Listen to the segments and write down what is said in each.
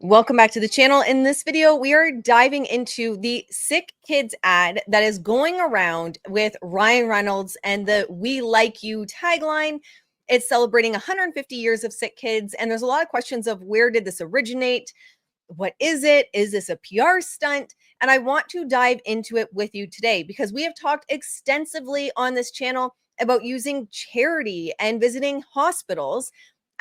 Welcome back to the channel. In this video, we are diving into the Sickkids ad that is going around with Ryan Reynolds and the "We Like You" tagline. It's celebrating 150 years of Sickkids, and there's a lot of questions of where did this originate? What is it? Is this a PR stunt? And I want to dive into it with you today because we have talked extensively on this channel about using charity and visiting hospitals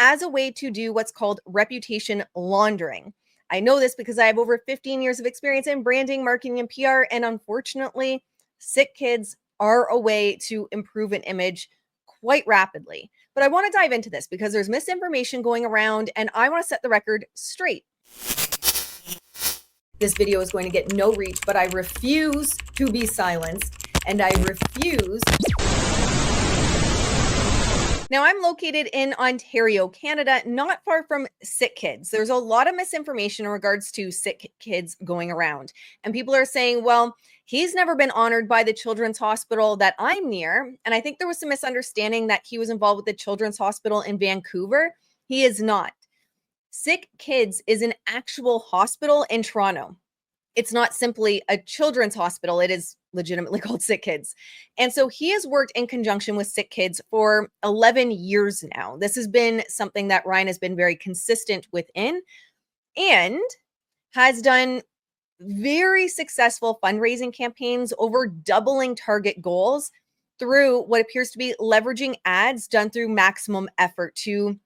as a way to do what's called reputation laundering. I know this because I have over 15 years of experience in branding, marketing, and PR. And unfortunately, Sickkids are a way to improve an image quite rapidly. But I want to dive into this because there's misinformation going around and I want to set the record straight. This video is going to get no reach, but I refuse to be silenced and I refuse. Now, I'm located in Ontario, Canada, not far from Sickkids. There's a lot of misinformation in regards to Sickkids going around. And people are saying, well, he's never been honored by the children's hospital that I'm near. And I think there was some misunderstanding that he was involved with the children's hospital in Vancouver. He is not. Sickkids is an actual hospital in Toronto. It's not simply a children's hospital. It is legitimately called Sickkids. And so he has worked in conjunction with Sickkids for 11 years now. This has been something that Ryan has been very consistent within and has done very successful fundraising campaigns, over doubling target goals through what appears to be leveraging ads done through maximum effort to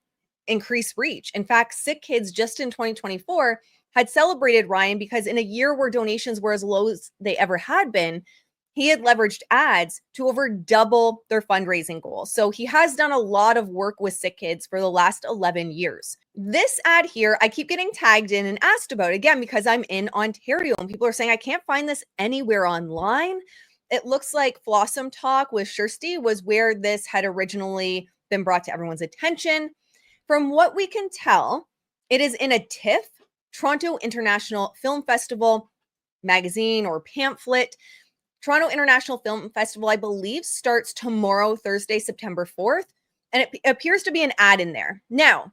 increase reach. In fact, Sickkids just in 2024 had celebrated Ryan because in a year where donations were as low as they ever had been, he had leveraged ads to over double their fundraising goal. So he has done a lot of work with Sickkids for the last 11 years. This ad here, I keep getting tagged in and asked about again because I'm in Ontario and people are saying I can't find this anywhere online. It looks like Flossom Talk with Kirsty was where this had originally been brought to everyone's attention. From what we can tell, it is in a TIFF, Toronto International Film Festival magazine or pamphlet. Toronto International Film Festival, I believe, starts tomorrow, Thursday, September 4th, and it appears to be an ad in there. Now,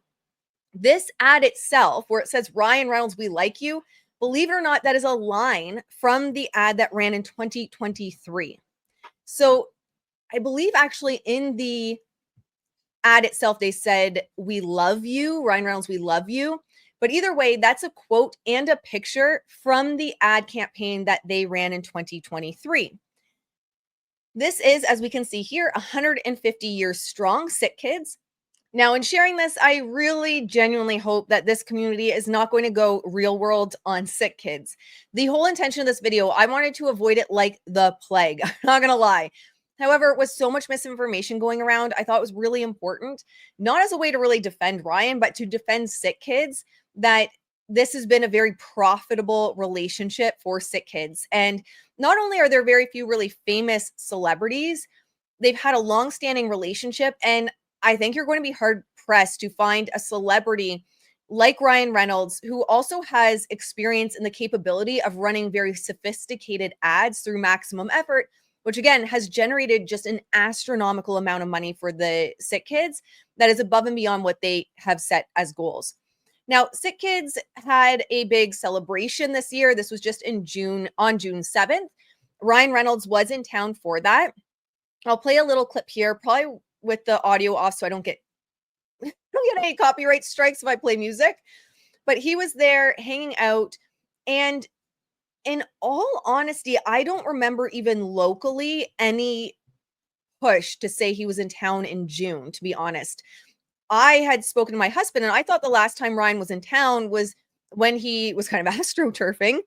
this ad itself, where it says, Ryan Reynolds, we like you, believe it or not, that is a line from the ad that ran in 2023. So I believe actually in the ad itself, they said, we love you, Ryan Reynolds, we love you. But either way, that's a quote and a picture from the ad campaign that they ran in 2023. This is, as we can see here, 150 years strong, Sickkids. Now, in sharing this, I really genuinely hope that this community is not going to go real world on Sickkids. The whole intention of this video, I wanted to avoid it like the plague. I'm not going to lie. However, with so much misinformation going around, I thought it was really important, not as a way to really defend Ryan, but to defend Sickkids, that this has been a very profitable relationship for Sickkids. And not only are there very few really famous celebrities, they've had a long-standing relationship. And I think you're going to be hard-pressed to find a celebrity like Ryan Reynolds, who also has experience in the capability of running very sophisticated ads through maximum effort, which again has generated just an astronomical amount of money for the Sickkids that is above and beyond what they have set as goals. Now, Sickkids had a big celebration this year. This was just in June, on June 7th. Ryan Reynolds was in town for that. I'll play a little clip here, probably with the audio off so I don't get any copyright strikes if I play music. But he was there hanging out, and in all honesty, I don't remember even locally any push to say he was in town in June, to be honest. I had spoken to my husband, and I thought the last time Ryan was in town was when he was kind of astroturfing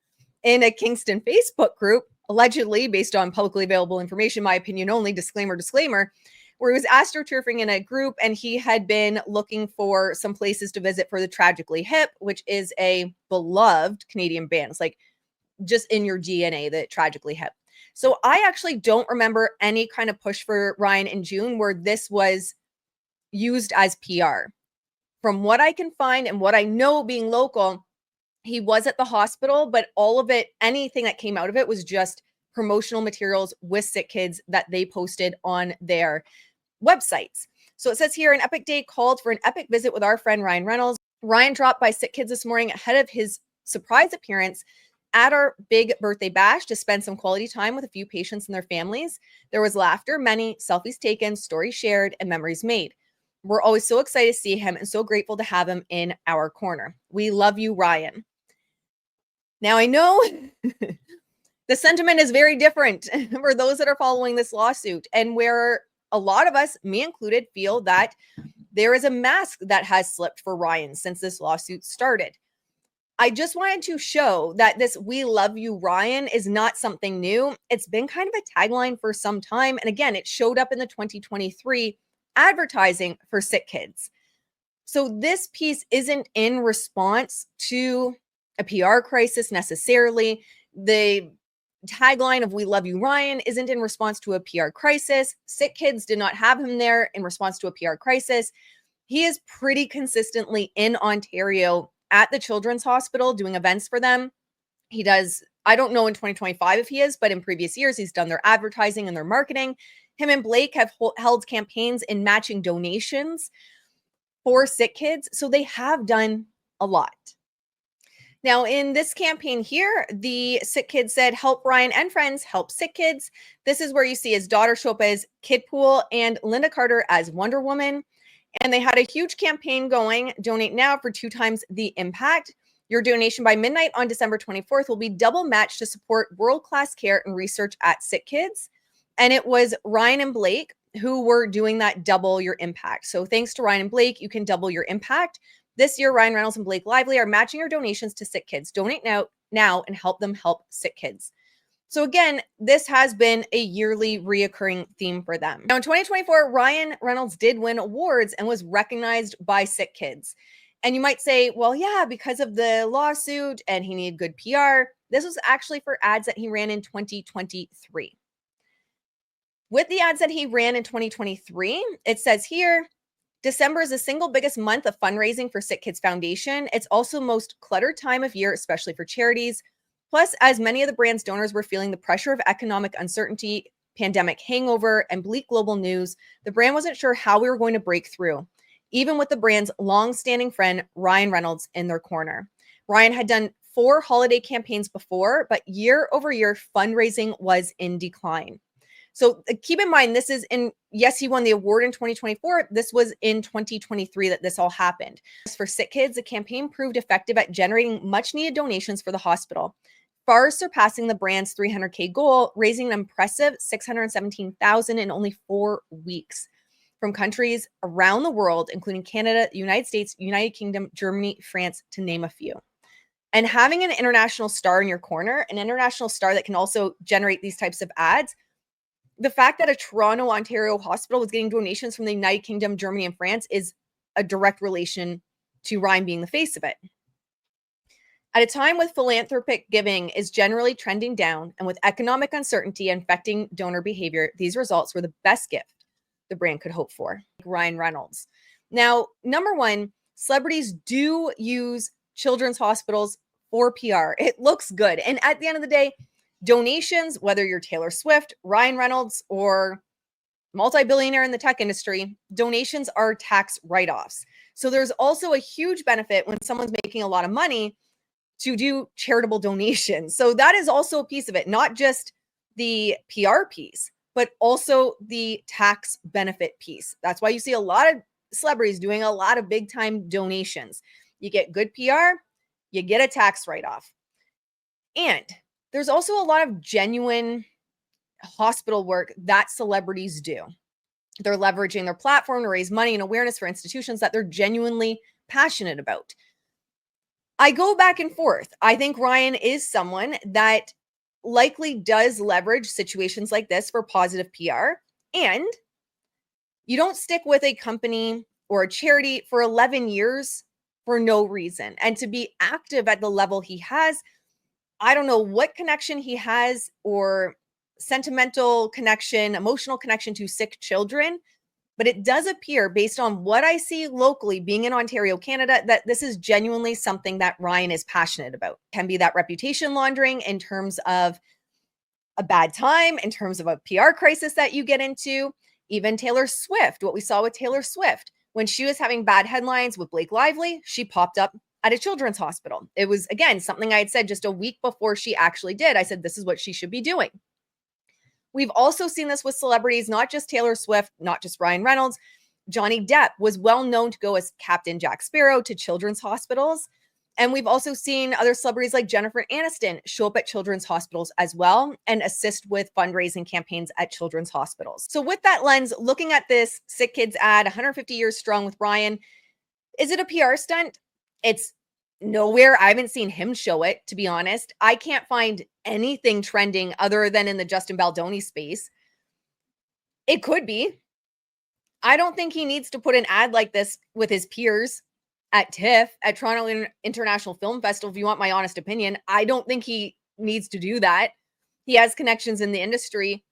in a Kingston Facebook group, allegedly based on publicly available information, my opinion only, disclaimer, where he was astroturfing in a group, and he had been looking for some places to visit for the Tragically Hip, which is a beloved Canadian band. It's like just in your DNA, the Tragically Hip. So I actually don't remember any kind of push for Ryan in June where this was used as PR. From what I can find and what I know being local, he was at the hospital, but all of it, anything that came out of it was just promotional materials with Sickkids that they posted on their websites. So it says here, an epic day called for an epic visit with our friend Ryan Reynolds. Ryan dropped by Sickkids this morning ahead of his surprise appearance at our big birthday bash to spend some quality time with a few patients and their families. There was laughter, many selfies taken, stories shared, and memories made. We're always so excited to see him and so grateful to have him in our corner. We love you, Ryan. Now, I know the sentiment is very different for those that are following this lawsuit, and where a lot of us, me included, feel that there is a mask that has slipped for Ryan since this lawsuit started. I just wanted to show that this "We love you, Ryan" is not something new. It's been kind of a tagline for some time. And again, it showed up in the 2023 advertising for Sickkids. So this piece isn't in response to a PR crisis necessarily. The tagline of "We love you, Ryan" isn't in response to a PR crisis. Sickkids did not have him there in response to a PR crisis. He is pretty consistently in Ontario at the Children's Hospital doing events for them. He does, I don't know in 2025 if he is, but in previous years, he's done their advertising and their marketing. Him and Blake have held campaigns in matching donations for Sickkids. So they have done a lot. Now, in this campaign here, the Sickkids said, "Help Ryan and friends, help Sickkids." This is where you see his daughter show up as Kidpool and Linda Carter as Wonder Woman. And they had a huge campaign going, "Donate now for 2 times the impact. Your donation by midnight on December 24th will be double matched to support world-class care and research at Sickkids." And it was Ryan and Blake who were doing that double your impact. So thanks to Ryan and Blake, you can double your impact. This year, Ryan Reynolds and Blake Lively are matching your donations to Sickkids. Donate now and help them help Sickkids. So again, this has been a yearly reoccurring theme for them. Now in 2024, Ryan Reynolds did win awards and was recognized by Sickkids. And you might say, well, yeah, because of the lawsuit and he needed good PR. This was actually for ads that he ran in 2023. With the ads that he ran in 2023, it says here, December is the single biggest month of fundraising for Sickkids Foundation. It's also most cluttered time of year, especially for charities. Plus, as many of the brand's donors were feeling the pressure of economic uncertainty, pandemic hangover, and bleak global news, the brand wasn't sure how we were going to break through, even with the brand's long-standing friend, Ryan Reynolds, in their corner. Ryan had done 4 holiday campaigns before, but year over year, fundraising was in decline. So keep in mind, this is yes, he won the award in 2024. This was in 2023 that this all happened. As for Sickkids, the campaign proved effective at generating much needed donations for the hospital, far surpassing the brand's $300K goal, raising an impressive $617,000 in only 4 weeks from countries around the world, including Canada, the United States, United Kingdom, Germany, France, to name a few. And having an international star in your corner, an international star that can also generate these types of ads, the fact that a Toronto, Ontario hospital was getting donations from the United Kingdom, Germany, and France is a direct relation to Ryan being the face of it. At a time with philanthropic giving is generally trending down and with economic uncertainty infecting donor behavior, these results were the best gift the brand could hope for. Ryan Reynolds. Now, number one, celebrities do use children's hospitals for PR. It looks good. And at the end of the day, donations, whether you're Taylor Swift, Ryan Reynolds, or multi-billionaire in the tech industry, donations are tax write-offs. So there's also a huge benefit when someone's making a lot of money to do charitable donations. So that is also a piece of it, not just the PR piece, but also the tax benefit piece. That's why you see a lot of celebrities doing a lot of big time donations. You get good PR, you get a tax write-off. And there's also a lot of genuine hospital work that celebrities do. They're leveraging their platform to raise money and awareness for institutions that they're genuinely passionate about. I go back and forth. I think Ryan is someone that likely does leverage situations like this for positive PR. And you don't stick with a company or a charity for 11 years for no reason. And to be active at the level he has, I don't know what connection he has or sentimental connection, emotional connection to sick children, but it does appear based on what I see locally being in Ontario, Canada, that this is genuinely something that Ryan is passionate about. Can be that reputation laundering in terms of a bad time, in terms of a PR crisis that you get into, even Taylor Swift, what we saw with Taylor Swift. When she was having bad headlines with Blake Lively, she popped up at a children's hospital. It was, again, something I had said just a week before she actually did. I said, this is what she should be doing. We've also seen this with celebrities, not just Taylor Swift, not just Ryan Reynolds. Johnny Depp was well known to go as Captain Jack Sparrow to children's hospitals. And we've also seen other celebrities like Jennifer Aniston show up at children's hospitals as well and assist with fundraising campaigns at children's hospitals. So with that lens, looking at this Sickkids ad, 150 years strong with Ryan, is it a PR stunt? It's nowhere. I haven't seen him show it, to be honest. I can't find anything trending other than in the Justin Baldoni space. It could be. I don't think he needs to put an ad like this with his peers at TIFF, at Toronto International Film Festival. If you want my honest opinion, I don't think he needs to do that. He has connections in the industry.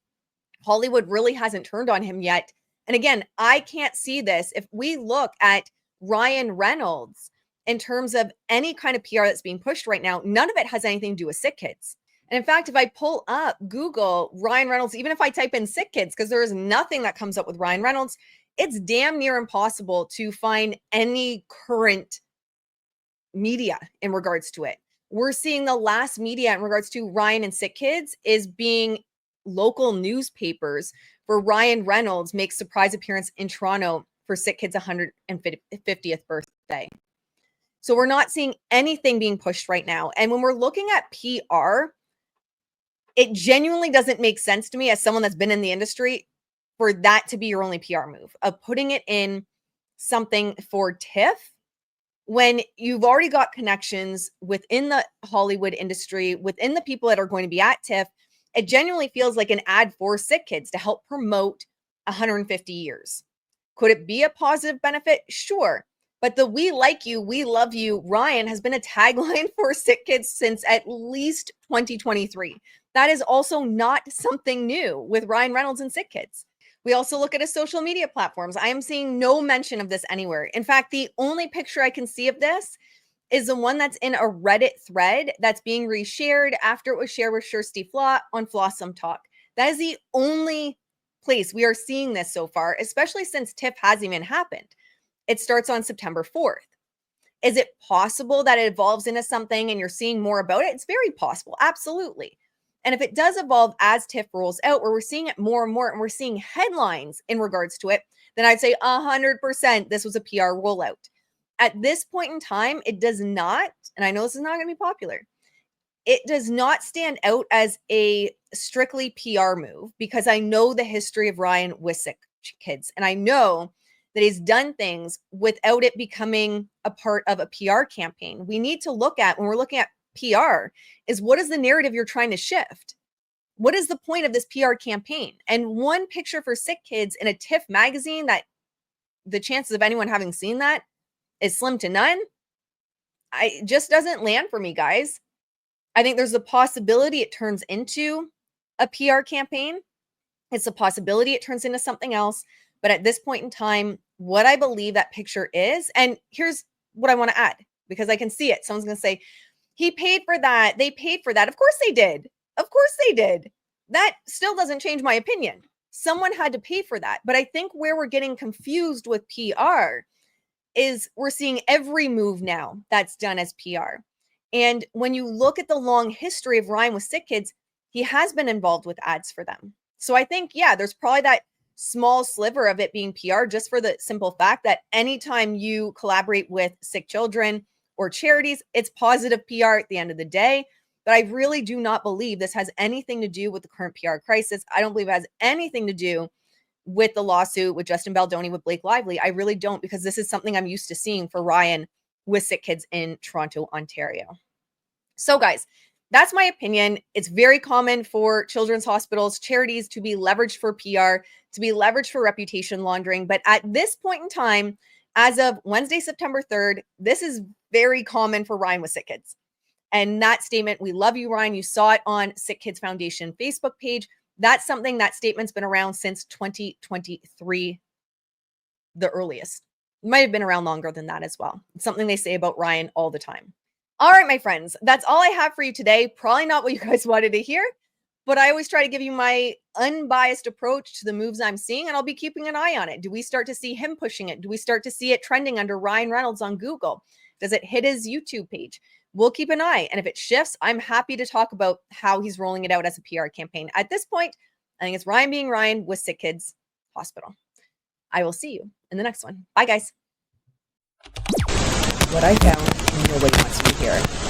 Hollywood really hasn't turned on him yet. And again, I can't see this. If we look at Ryan Reynolds in terms of any kind of PR that's being pushed right now, none of it has anything to do with Sickkids. And in fact, if I pull up Google Ryan Reynolds, even if I type in Sickkids, because there is nothing that comes up with Ryan Reynolds, it's damn near impossible to find any current media in regards to it. We're seeing the last media in regards to Ryan and Sickkids is being local newspapers for Ryan Reynolds makes surprise appearance in Toronto for Sickkids' 150th birthday. So we're not seeing anything being pushed right now. And when we're looking at PR, it genuinely doesn't make sense to me as someone that's been in the industry for that to be your only PR move of putting it in something for TIFF when you've already got connections within the Hollywood industry, within the people that are going to be at TIFF. It genuinely feels like an ad for Sickkids to help promote 150 years. Could it be a positive benefit? Sure. But the "we like you, we love you" Ryan has been a tagline for Sickkids since at least 2023. That is also not something new with Ryan Reynolds and Sickkids. We also look at his social media platforms. I am seeing no mention of this anywhere. In fact, the only picture I can see of this is the one that's in a Reddit thread that's being reshared after it was shared with Kirsty Flaw on Flawsome Talk. That is the only place we are seeing this so far, especially since TIFF hasn't even happened. It starts on September 4th. Is it possible that it evolves into something and you're seeing more about it? It's very possible. Absolutely. And if it does evolve as TIFF rolls out, where we're seeing it more and more and we're seeing headlines in regards to it, then I'd say 100% this was a PR rollout. At this point in time, it does not, and I know this is not going to be popular, it does not stand out as a strictly PR move because I know the history of Ryan with Sickkids. And I know that he's done things without it becoming a part of a PR campaign. We need to look at, when we're looking at PR, is what is the narrative you're trying to shift? What is the point of this PR campaign? And one picture for Sickkids in a TIFF magazine that the chances of anyone having seen that is slim to none. It just doesn't land for me, guys. I think there's a possibility it turns into a PR campaign. It's a possibility it turns into something else. But at this point in time, what I believe that picture is, and here's what I want to add, because I can see it. Someone's going to say, he paid for that. They paid for that. Of course they did. Of course they did. That still doesn't change my opinion. Someone had to pay for that. But I think where we're getting confused with PR is we're seeing every move now that's done as PR. And when you look at the long history of Ryan with Sickkids, he has been involved with ads for them. So I think, yeah, there's probably that small sliver of it being PR just for the simple fact that anytime you collaborate with sick children or charities, it's positive PR at the end of the day. But I really do not believe this has anything to do with the current PR crisis. I don't believe it has anything to do with the lawsuit with Justin Baldoni with Blake Lively. I really don't, because this is something I'm used to seeing for Ryan with Sickkids in Toronto, Ontario. So guys, that's my opinion. It's very common for children's hospitals, charities to be leveraged for PR, to be leveraged for reputation laundering. But at this point in time, as of Wednesday, September 3rd, this is very common for Ryan with Sickkids. And that statement, "We love you, Ryan," you saw it on Sickkids Foundation Facebook page. That's something, that statement's been around since 2023, the earliest. It might have been around longer than that as well. It's something they say about Ryan all the time. All right, my friends, that's all I have for you today. Probably not what you guys wanted to hear, But I always try to give you my unbiased approach to the moves I'm seeing, and I'll be keeping an eye on it. Do we start to see him pushing it? Do we start to see it trending under Ryan Reynolds on Google? Does it hit his YouTube page? We'll keep an eye. And if it shifts, I'm happy to talk about how he's rolling it out as a PR campaign. At this point, I think it's Ryan being Ryan with Sickkids Hospital. I will see you in the next one. Bye, guys. What I found, nobody wants to hear it.